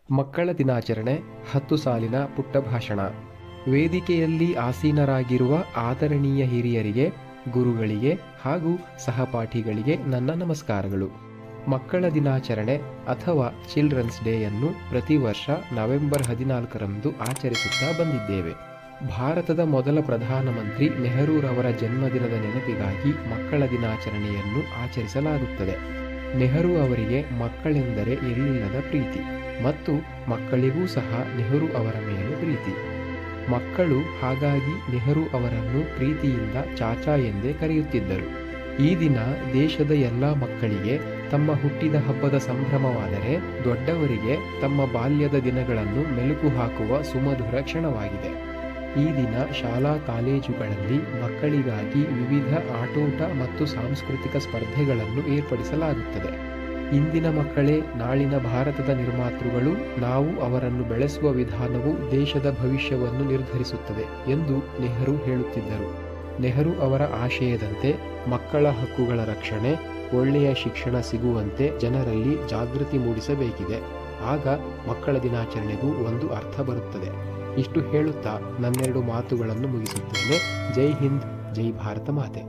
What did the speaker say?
ಮಕ್ಕಳ ದಿನಾಚರಣೆ 10 ಸಾಲಿನ ಪುಟ್ಟ ಭಾಷಣ. ವೇದಿಕೆಯಲ್ಲಿ ಆಸೀನರಾಗಿರುವ ಆದರಣೀಯ ಹಿರಿಯರಿಗೆ, ಗುರುಗಳಿಗೆ ಹಾಗೂ ಸಹಪಾಠಿಗಳಿಗೆ ನನ್ನ ನಮಸ್ಕಾರಗಳು. ಮಕ್ಕಳ ದಿನಾಚರಣೆ ಅಥವಾ ಚಿಲ್ಡ್ರನ್ಸ್ ಡೇಯನ್ನು ಪ್ರತಿ ವರ್ಷ ನವೆಂಬರ್ 14ರಂದು ಆಚರಿಸುತ್ತಾ ಬಂದಿದ್ದೇವೆ. ಭಾರತದ ಮೊದಲ ಪ್ರಧಾನಮಂತ್ರಿ ನೆಹರೂರವರ ಜನ್ಮದಿನದ ನೆನಪಿಗಾಗಿ ಮಕ್ಕಳ ದಿನಾಚರಣೆಯನ್ನು ಆಚರಿಸಲಾಗುತ್ತದೆ. ನೆಹರು ಅವರಿಗೆ ಮಕ್ಕಳೆಂದರೆ ಎಲ್ಲಿಲ್ಲದ ಪ್ರೀತಿ ಮತ್ತು ಮಕ್ಕಳಿಗೂ ಸಹ ನೆಹರು ಅವರ ಮೇಲೆ ಪ್ರೀತಿ. ಮಕ್ಕಳು ಹಾಗಾಗಿ ನೆಹರು ಅವರನ್ನು ಪ್ರೀತಿಯಿಂದ ಚಾಚಾ ಎಂದೇ ಕರೆಯುತ್ತಿದ್ದರು. ಈ ದಿನ ದೇಶದ ಎಲ್ಲ ಮಕ್ಕಳಿಗೆ ತಮ್ಮ ಹುಟ್ಟಿದ ಹಬ್ಬದ ಸಂಭ್ರಮವಾದರೆ, ದೊಡ್ಡವರಿಗೆ ತಮ್ಮ ಬಾಲ್ಯದ ದಿನಗಳನ್ನು ಮೆಲುಕು ಹಾಕುವ ಸುಮಧುರ ಕ್ಷಣವಾಗಿದೆ. ಈ ದಿನ ಶಾಲಾ ಕಾಲೇಜುಗಳಲ್ಲಿ ಮಕ್ಕಳಿಗಾಗಿ ವಿವಿಧ ಆಟೋಟ ಮತ್ತು ಸಾಂಸ್ಕೃತಿಕ ಸ್ಪರ್ಧೆಗಳನ್ನು ಏರ್ಪಡಿಸಲಾಗುತ್ತದೆ. ಇಂದಿನ ಮಕ್ಕಳೇ ನಾಳಿನ ಭಾರತದ ನಿರ್ಮಾತೃಗಳು, ನಾವು ಅವರನ್ನು ಬೆಳೆಸುವ ವಿಧಾನವು ದೇಶದ ಭವಿಷ್ಯವನ್ನು ನಿರ್ಧರಿಸುತ್ತದೆ ಎಂದು ನೆಹರು ಹೇಳುತ್ತಿದ್ದರು. ನೆಹರು ಅವರ ಆಶಯದಂತೆ ಮಕ್ಕಳ ಹಕ್ಕುಗಳ ರಕ್ಷಣೆ, ಒಳ್ಳೆಯ ಶಿಕ್ಷಣ ಸಿಗುವಂತೆ ಜನರಲ್ಲಿ ಜಾಗೃತಿ ಮೂಡಿಸಬೇಕಿದೆ. ಆಗ ಮಕ್ಕಳ ದಿನಾಚರಣೆಗೂ ಒಂದು ಅರ್ಥ ಬರುತ್ತದೆ. ಇಷ್ಟು ಹೇಳುತ್ತಾ ನನ್ನೆರಡು ಮಾತುಗಳನ್ನು ಮುಗಿಸುತ್ತೇನೆ. ಜೈ ಹಿಂದ್, ಜೈ ಭಾರತ ಮಾತೆ.